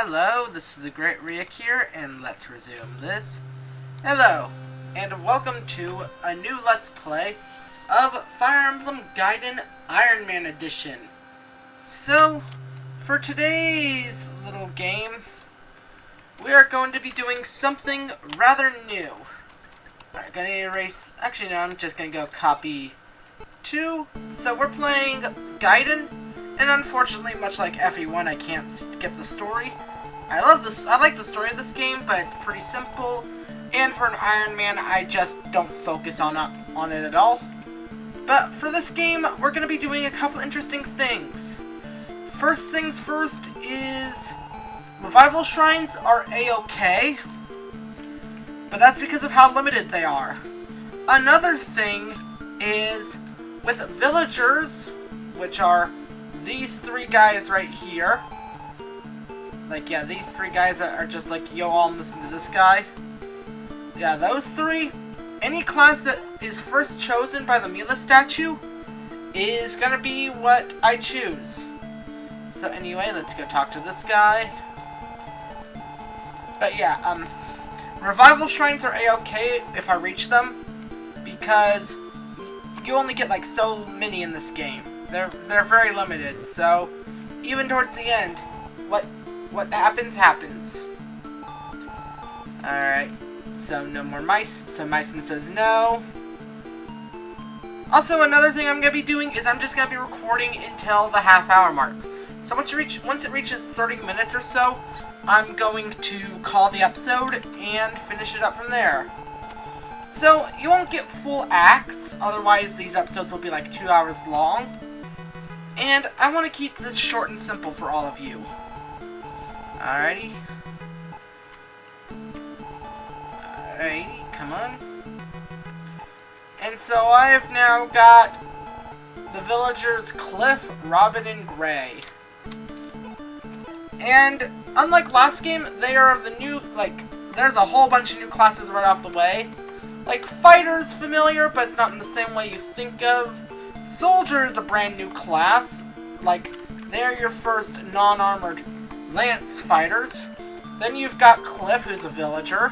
Hello, this is the Great Riak here, and let's resume this. Hello, and welcome to a new Let's Play of Fire Emblem Gaiden Ironman Edition. So, for today's little game, we are going to be doing something rather new. Alright, gonna erase... Actually, no, I'm just gonna go copy 2. So, we're playing Gaiden. And unfortunately, much like FE1, I can't skip the story. I like the story of this game, but it's pretty simple. And for an Ironman, I just don't focus on it at all. But for this game, we're going to be doing a couple interesting things. First things first is revival shrines are a-okay, but that's because of how limited they are. Another thing is with villagers, which are these three guys right here. Like, yeah, these three guys that are just like, yo, all listen to this guy. Yeah, those three. Any class that is first chosen by the Mila statue is gonna be what I choose. So anyway, let's go talk to this guy. But yeah, revival shrines are a-okay if I reach them, because you only get like so many in this game. They're very limited, so even towards the end, what happens. Alright, so no more mice, so Myson says no. Also, another thing I'm going to be doing is I'm just going to be recording until the half-hour mark. So once it reaches 30 minutes or so, I'm going to call the episode and finish it up from there. So, you won't get full acts, otherwise these episodes will be like 2 hours long. And I want to keep this short and simple for all of you. Alrighty. Alrighty, come on. And so I've now got the villagers Cliff, Robin, and Gray. And unlike last game, they are the new, like, there's a whole bunch of new classes right off the way. Like, Fighter's familiar, but it's not in the same way you think of. Soldier is a brand new class. Like, they're your first non-armored lance fighters. Then you've got Cliff, who's a villager.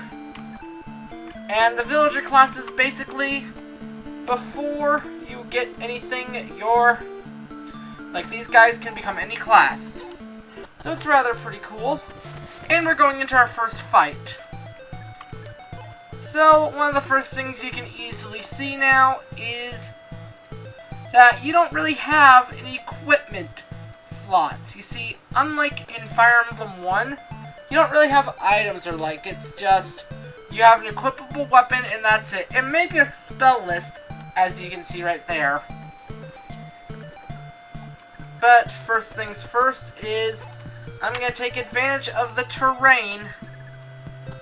And the villager class is basically, before you get anything, like, these guys can become any class. So it's rather pretty cool. And we're going into our first fight. So, one of the first things you can easily see now is that you don't really have any equipment slots. You see, unlike in Fire Emblem 1, you don't really have items, or like, it's just, you have an equipable weapon and that's it. And maybe a spell list, as you can see right there. But first things first is, I'm going to take advantage of the terrain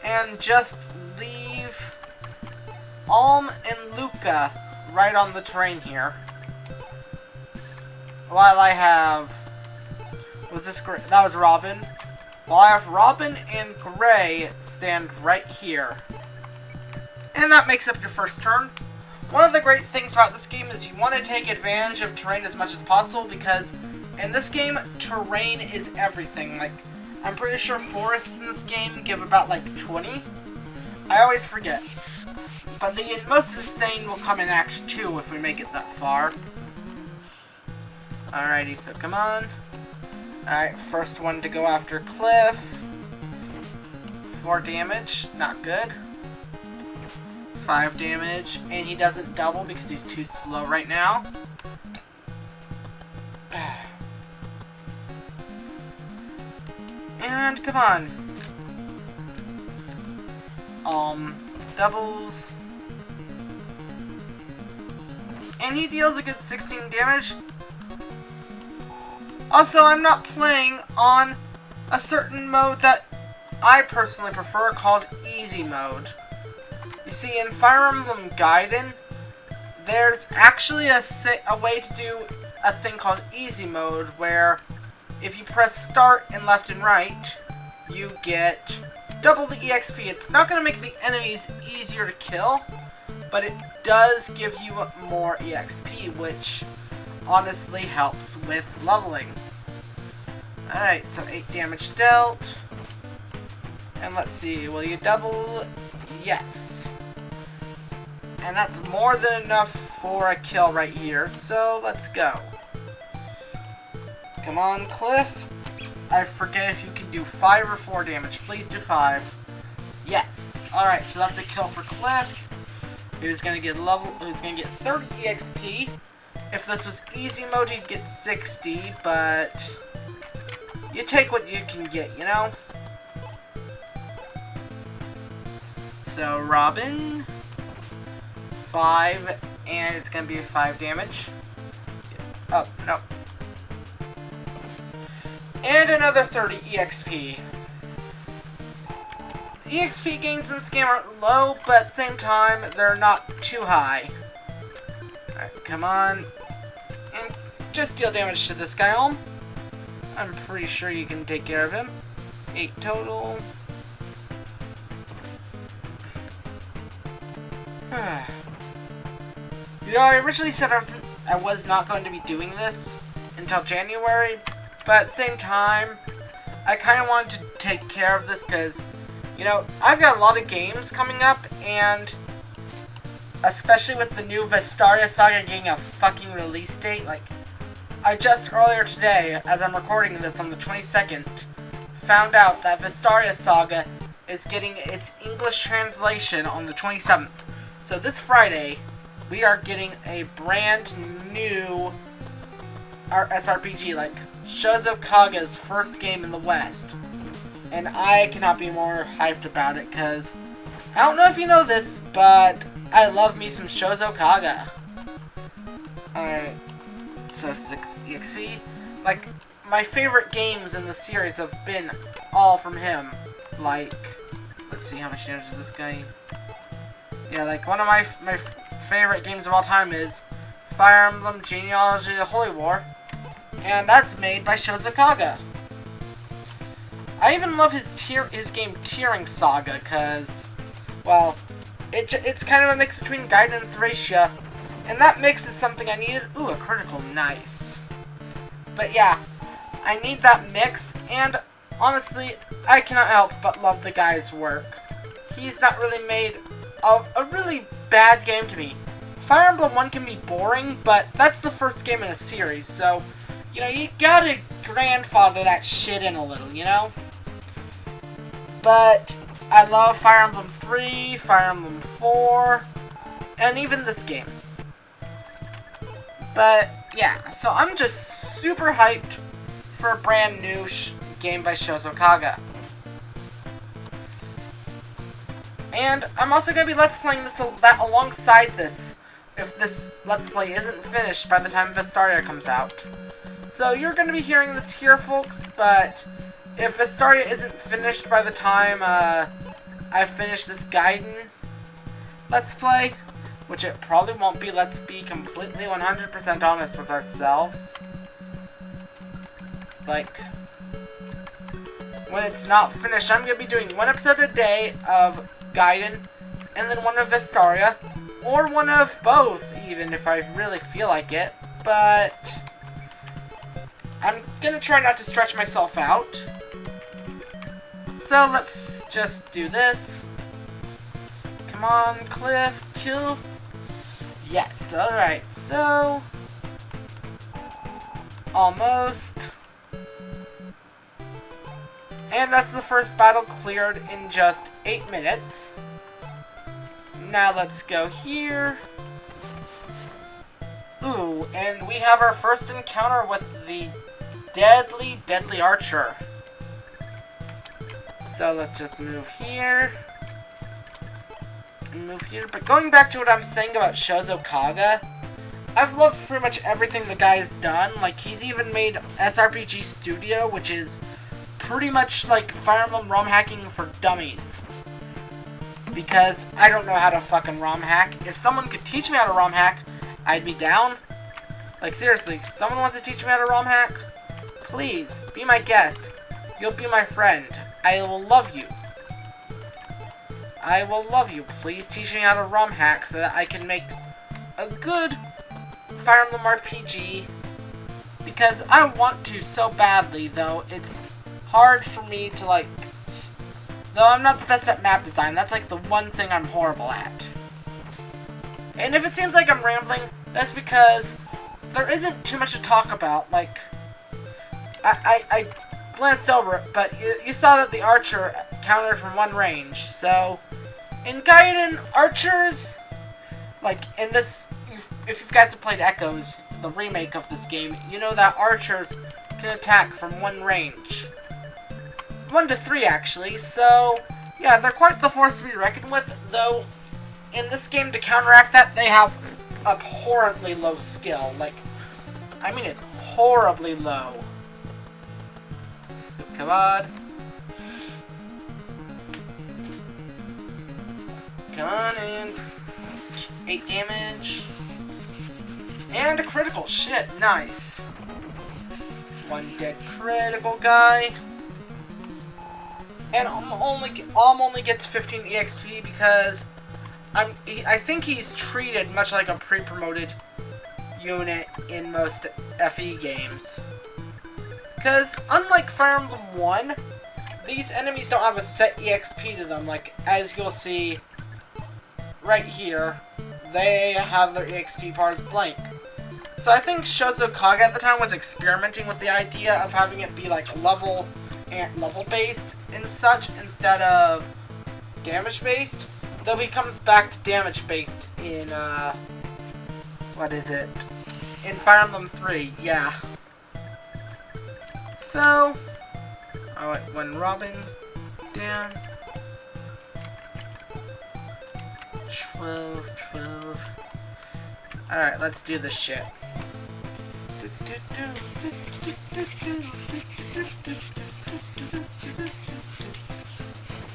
and just leave Alm and Luca right on the terrain here. While I have... that was Robin. While I have Robin and Gray stand right here. And that makes up your first turn. One of the great things about this game is you want to take advantage of terrain as much as possible, because in this game, terrain is everything. Like, I'm pretty sure forests in this game give about like 20. I always forget. But the most insane will come in Act 2 if we make it that far. Alrighty, so come on. Alright, first one to go after Cliff. 4 damage, not good. 5 damage, and he doesn't double because he's too slow right now. And come on. Doubles. And he deals a good 16 damage. Also, I'm not playing on a certain mode that I personally prefer, called Easy Mode. You see, in Fire Emblem Gaiden, there's actually a way to do a thing called Easy Mode, where if you press start and left and right, you get double the EXP. It's not going to make the enemies easier to kill, but it does give you more EXP, which honestly helps with leveling. Alright, so 8 damage dealt. And let's see, will you double? Yes. And that's more than enough for a kill right here, so let's go. Come on, Cliff. I forget if you can do 5 or 4 damage. Please do 5. Yes. Alright, so that's a kill for Cliff. Who's gonna get 30 EXP. If this was easy mode, he'd get 60, but you take what you can get, you know? So, Robin, 5, and it's gonna be 5 damage. Oh, no. And another 30 EXP. EXP gains in this game are low, but at the same time, they're not too high. Alright, come on. And just deal damage to this guy, Olm. I'm pretty sure you can take care of him. 8 total. You know, I originally said I was not going to be doing this until January, but at the same time, I kind of wanted to take care of this because, you know, I've got a lot of games coming up, and especially with the new Vestaria Saga getting a fucking release date, like, I just earlier today, as I'm recording this on the 22nd, found out that Vestaria Saga is getting its English translation on the 27th. So this Friday, we are getting a brand new SRPG, like Shozo Kaga's first game in the West. And I cannot be more hyped about it, because I don't know if you know this, but I love me some Shozo Kaga. Alright, so 6 EXP. Like, my favorite games in the series have been all from him. Like, let's see how much damage does this guy. Yeah, like, one of my favorite games of all time is Fire Emblem Genealogy of the Holy War, and that's made by Shozo Kaga. I even love his game Tearing Saga, because, well, it's kind of a mix between Gaiden and Thracia, and that mix is something I needed. Ooh, a critical, nice. But yeah, I need that mix, and honestly, I cannot help but love the guy's work. He's not really made a really bad game to me. Fire Emblem 1 can be boring, but that's the first game in a series, so, you know, you gotta grandfather that shit in a little, you know? But I love Fire Emblem 3, Fire Emblem 4, and even this game. But, yeah, so I'm just super hyped for a brand new game by Shozo Kaga. And I'm also going to be Let's Playing that alongside this, if this Let's Play isn't finished by the time Vestaria comes out. So you're going to be hearing this here, folks, but if Vestaria isn't finished by the time I finish this Gaiden Let's Play, which it probably won't be, let's be completely 100% honest with ourselves. Like, when it's not finished, I'm going to be doing 1 episode a day of Gaiden, and then 1 of Vestaria, or 1 of both, even if I really feel like it, but I'm gonna try not to stretch myself out. So let's just do this. Come on, Cliff, kill. Yes, alright, so almost. And that's the first battle cleared in just 8 minutes. Now let's go here. Ooh, and we have our first encounter with the deadly archer. So let's just move here. And move here. But going back to what I'm saying about Shozo Kaga, I've loved pretty much everything the guy's done. Like, he's even made SRPG Studio, which is pretty much like Fire Emblem ROM hacking for dummies. Because I don't know how to fucking ROM hack. If someone could teach me how to ROM hack, I'd be down. Like, seriously, someone wants to teach me how to ROM hack? Please, be my guest. You'll be my friend. I will love you. I will love you. Please teach me how to ROM hack so that I can make a good Fire Emblem RPG. Because I want to so badly, though it's hard for me to, like, Though I'm not the best at map design, that's like the one thing I'm horrible at. And if it seems like I'm rambling, that's because there isn't too much to talk about. Like, I glanced over it, but you saw that the archer countered from one range. So, in Gaiden, archers, like in this, if you've got to play Echoes, the remake of this game, you know that archers can attack from one range. 1 to 3 actually, so yeah, they're quite the force to be reckoned with, though in this game to counteract that, they have abhorrently low skill. Like, I mean it, horribly low. So, come on. Come on, and 8 damage. And a critical, shit, nice. 1 dead critical guy. And only gets 15 EXP because I think he's treated much like a pre-promoted unit in most FE games. Because unlike Fire Emblem 1, these enemies don't have a set EXP to them. Like, as you'll see right here, they have their EXP bars blank. So I think Shozo Kage at the time was experimenting with the idea of having it be like level based and such instead of damage based. Though he comes back to damage based in what is it? In Fire Emblem 3, yeah. So alright, when Robin down. 12. Alright, let's do this shit.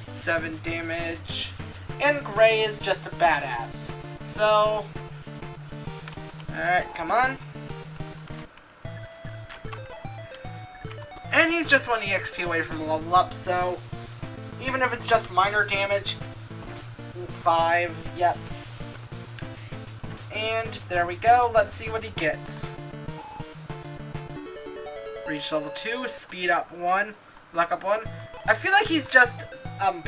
7 damage. And Gray is just a badass. So, alright, come on. And he's just 1 EXP away from a level up, so even if it's just minor damage, 5, yep. And there we go, let's see what he gets. Reach level 2, speed up 1, luck up 1. I feel like he's just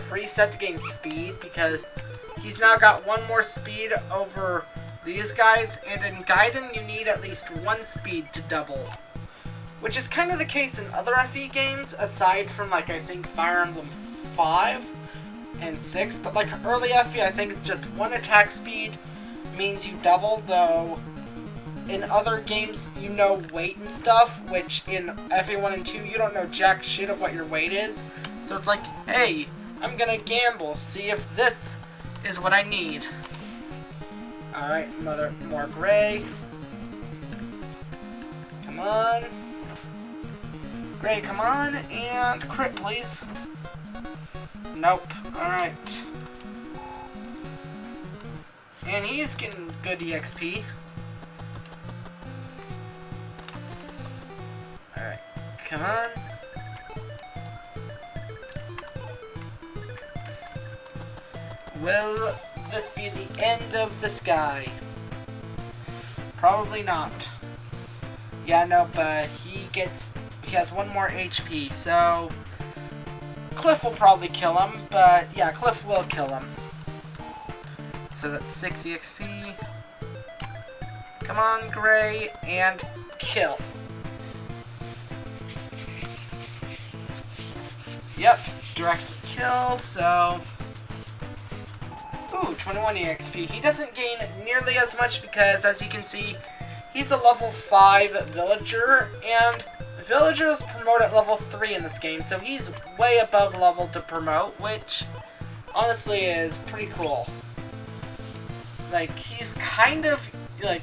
preset to gain speed because he's now got 1 more speed over these guys, and in Gaiden you need at least 1 speed to double. Which is kind of the case in other FE games, aside from like I think Fire Emblem 5 and 6, but like early FE I think it's just 1 attack speed means you double, though in other games you know weight and stuff, which in FE 1 and 2 you don't know jack shit of what your weight is. So it's like, hey, I'm gonna gamble, see if this is what I need. Alright, more Gray. Come on. Gray, come on, and crit, please. Nope. Alright. And he's getting good EXP. Alright, come on. Will this be the end of this guy? Probably not. Yeah, no, but he has 1 more HP, so Cliff will probably kill him, but yeah, Cliff will kill him. So that's 6 EXP. Come on, Gray, and kill. Yep, direct kill, so ooh, 21 EXP. He doesn't gain nearly as much because, as you can see, he's a level 5 villager, and villagers promote at level 3 in this game, so he's way above level to promote, which honestly is pretty cool. Like, he's kind of like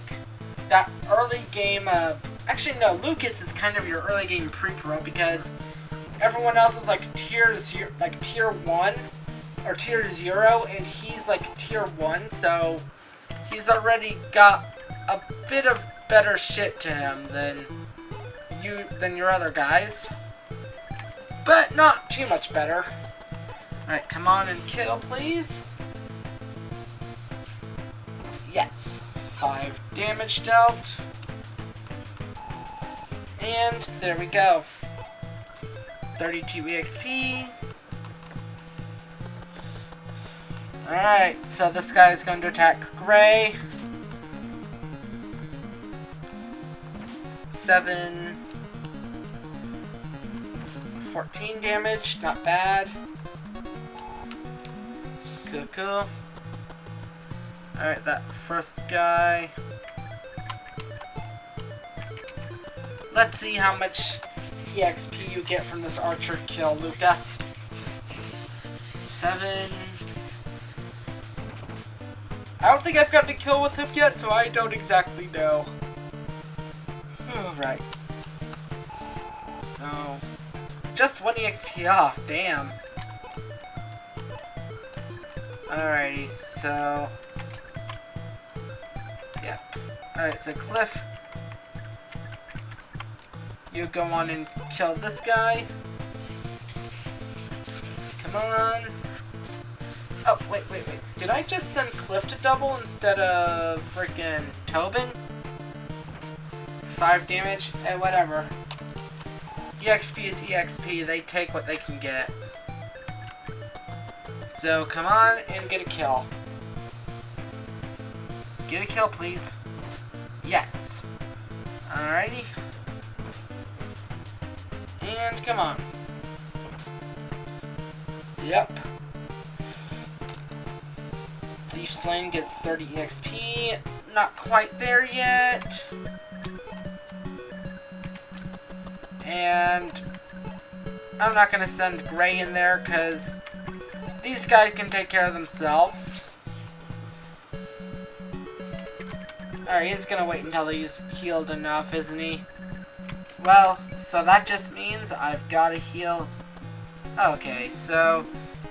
that early game, actually no, Lucas is kind of your early game pre-promote because everyone else is like tier 1 or tier 0, and he's like tier 1, so he's already got a bit of better shit to him than your other guys, but not too much better. Alright, come on and kill, please. Yes, 5 damage dealt, and there we go. 32 EXP. Alright, so this guy's going to attack Gray. 7... 14 damage, not bad. Cool. Alright, that first guy. Let's see how much EXP you get from this archer kill, Luca. 7... I don't think I've gotten a kill with him yet, so I don't exactly know. Alright. So... just 1 EXP off, damn. Alrighty, so... yep. Alright, so Cliff... you go on and kill this guy. Come on. Oh, wait. Did I just send Cliff to double instead of freaking Tobin? 5 damage? Eh, whatever. EXP is EXP. They take what they can get. So, come on and get a kill. Get a kill, please. Yes. Alrighty. And come on. Yep. Thief Slain gets 30 EXP. Not quite there yet. And I'm not going to send Gray in there because these guys can take care of themselves. Alright, he's going to wait until he's healed enough, isn't he? Well, so that just means I've got to heal. Okay, so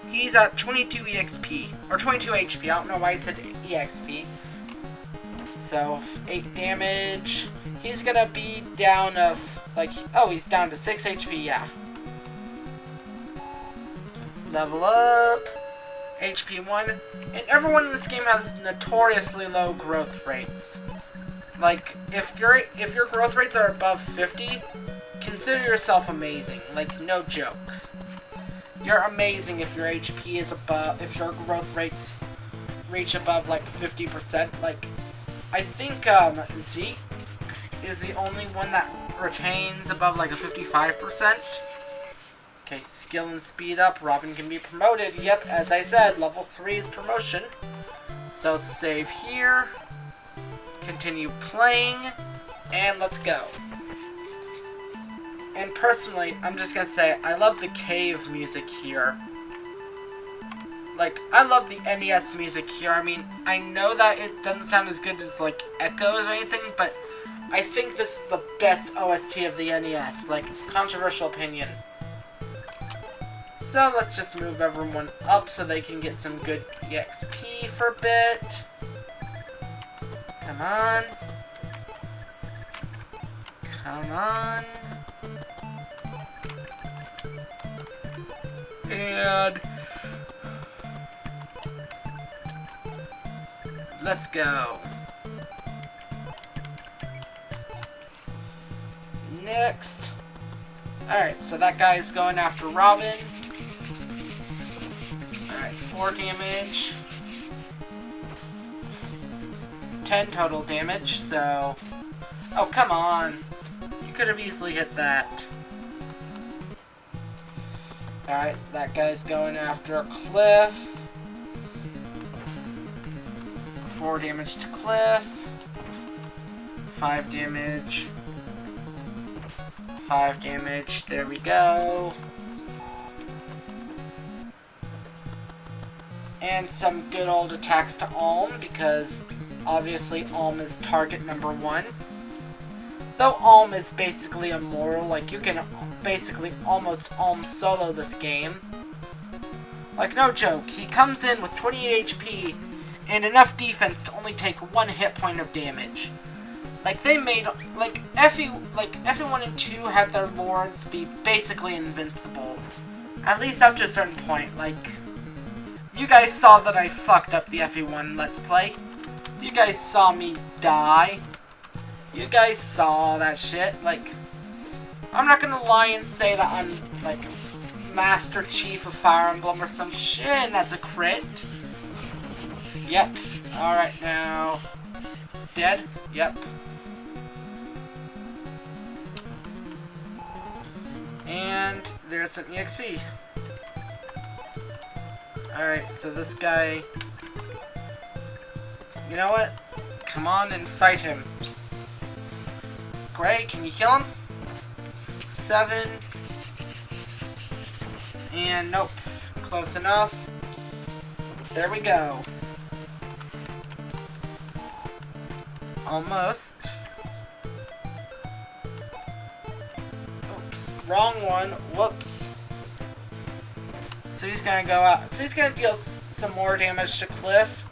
he's at 22 EXP, or 22 HP. I don't know why he said EXP. So, 8 damage. He's going to be down of, like, oh, he's down to 6 HP, yeah. Level up. HP 1. And everyone in this game has notoriously low growth rates. Like, if your growth rates are above 50, consider yourself amazing. Like, no joke. You're amazing if your HP is above, if your growth rates reach above, like, 50%. Like, I think, Zeke is the only one that retains above, like, a 55%. Okay, skill and speed up. Robin can be promoted. Yep, as I said, level 3 is promotion. So let's save here. Continue playing. And let's go. And personally, I'm just gonna say, I love the cave music here. Like, I love the NES music here. I mean, I know that it doesn't sound as good as, like, Echoes or anything, but I think this is the best OST of the NES. Like, controversial opinion. So let's just move everyone up so they can get some good EXP for a bit. Come on. Come on. And let's go. Next. Alright, so that guy's going after Robin. Alright, 4 damage. 10 total damage, so... oh, come on. You could have easily hit that. Alright, that guy's going after Cliff. 4 damage to Cliff. 5 damage. 5 damage. There we go. And some good old attacks to Alm, because obviously Alm is target number 1. Though Alm is basically immortal, like you can basically almost Alm solo this game. Like, no joke, he comes in with 28 HP and enough defense to only take 1 hit point of damage. Like, they made, like, FE1 and 2 had their lords be basically invincible. At least up to a certain point. Like, you guys saw that I fucked up the FE1 Let's Play. You guys saw me die. You guys saw that shit. Like, I'm not gonna lie and say that I'm, like, Master Chief of Fire Emblem or some shit, and that's a crit. Yep. Alright, now. Dead? Yep. And there's some EXP. Alright, so this guy... You know what? Come on and fight him. Gray, can you kill him? 7. And nope. Close enough. There we go. Almost. Oops. Wrong one. Whoops. So he's gonna go out. So he's gonna deal some more damage to Cliff.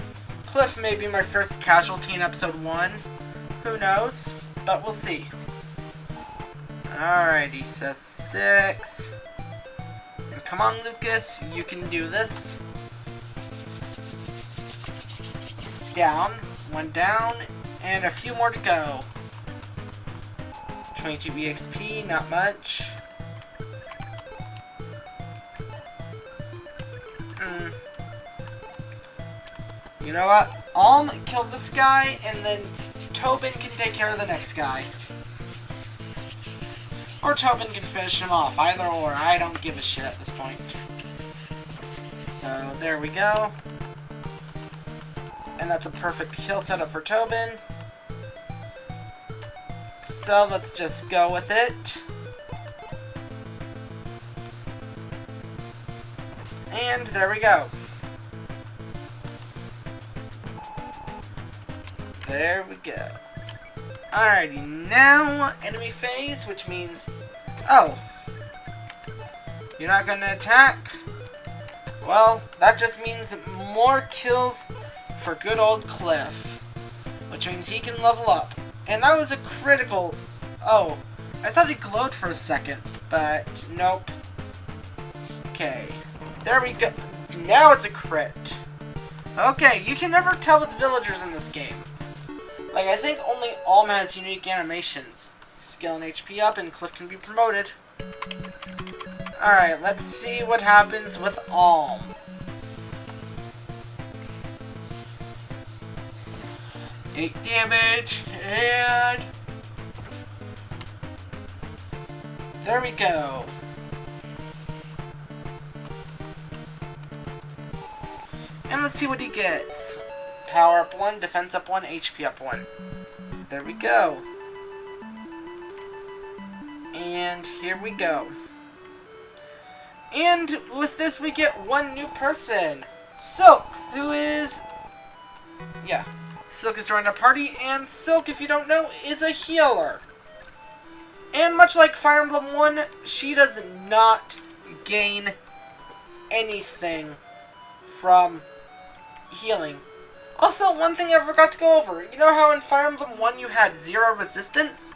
Cliff may be my first casualty in episode 1. Who knows? But we'll see. Alrighty, so 6. And come on, Lucas. You can do this. Down. 1 down. And a few more to go. 22 EXP, not much. You know what? Alm killed this guy, and then Tobin can take care of the next guy. Or Tobin can finish him off. Either or. I don't give a shit at this point. So, there we go. And that's a perfect kill setup for Tobin. So, let's just go with it. And there we go. There we go. Alrighty, now enemy phase, which means... Oh. You're not gonna attack? Well, that just means more kills for good old Cliff. Which means he can level up. And that was a critical... Oh, I thought he glowed for a second, but nope. Okay, there we go. Now it's a crit. Okay, you can never tell with villagers in this game. Like, I think only Alm has unique animations. Skill and HP up, and Cliff can be promoted. Alright, let's see what happens with Alm. Eight damage, and... There we go. And let's see what he gets. Power up 1, defense up 1, HP up 1. There we go. And here we go. And with this we get one new person. Silk, who is... Yeah. Silk has joined our party, and Silk, if you don't know, is a healer. And much like Fire Emblem 1, she does not gain anything from healing. Also, one thing I forgot to go over. You know how in Fire Emblem 1 you had 0 resistance?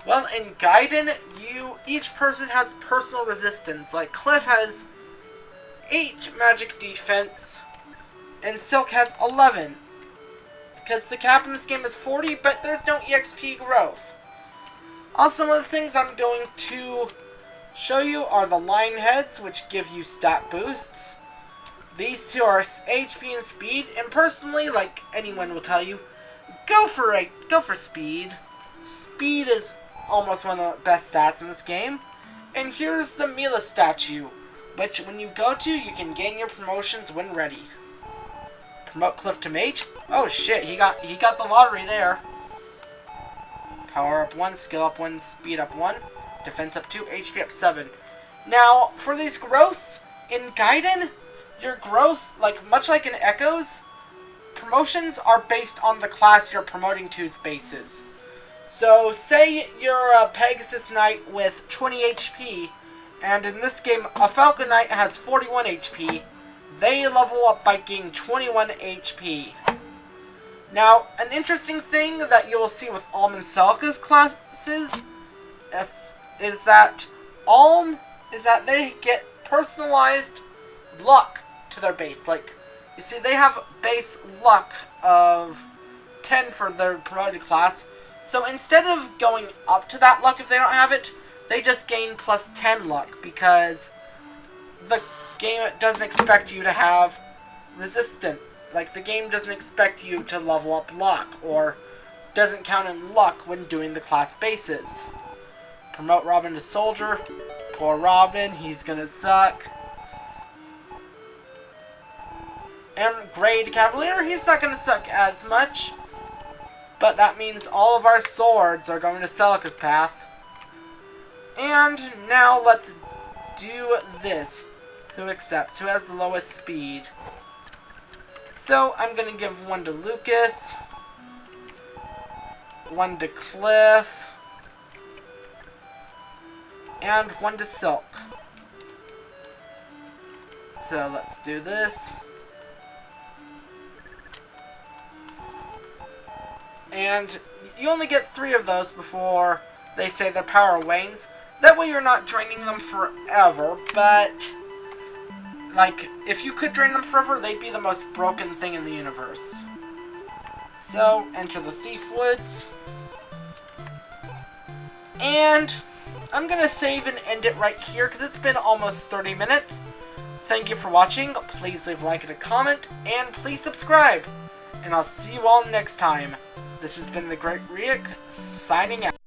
Well, in Gaiden, each person has personal resistance. Like, Cliff has 8 magic defense, and Silk has 11. Because the cap in this game is 40, but there's no EXP growth. Also, one of the things I'm going to show you are the line heads, which give you stat boosts. These two are HP and speed, and personally, like anyone will tell you, go for speed. Speed is almost one of the best stats in this game. And here's the Mila statue, which when you go to, you can gain your promotions when ready. Promote Cliff to Mage. Oh shit, he got the lottery there. Power up 1, skill up 1, speed up 1, defense up 2, HP up 7. Now, for these growths, in Gaiden, your growth, much like in Echoes, promotions are based on the class you're promoting to's bases. So, say you're a Pegasus Knight with 20 HP, and in this game, a Falcon Knight has 41 HP. They level up by gaining 21 HP. Now, an interesting thing that you'll see with Alm and Celica's classes is that they get personalized luck to their base. Like, you see, they have base luck of 10 for their promoted class. So instead of going up to that luck if they don't have it, they just gain plus 10 luck because the game doesn't expect you to have resistance. Like, the game doesn't expect you to level up luck, or doesn't count in luck when doing the class bases. Promote Robin to soldier. Poor Robin, he's gonna suck. And grade cavalier, he's not gonna suck as much. But that means all of our swords are going to Celica's path. And now let's do this. Who accepts? Who has the lowest speed? So I'm going to give one to Lucas. One to Cliff. And one to Silk. So let's do this. And you only get 3 of those before they say their power wanes. That way you're not draining them forever, but like, if you could drain them forever, they'd be the most broken thing in the universe. So, enter the Thief Woods. And I'm going to save and end it right here, because it's been almost 30 minutes. Thank you for watching. Please leave a like and a comment, and please subscribe. And I'll see you all next time. This has been the Great Riek, signing out.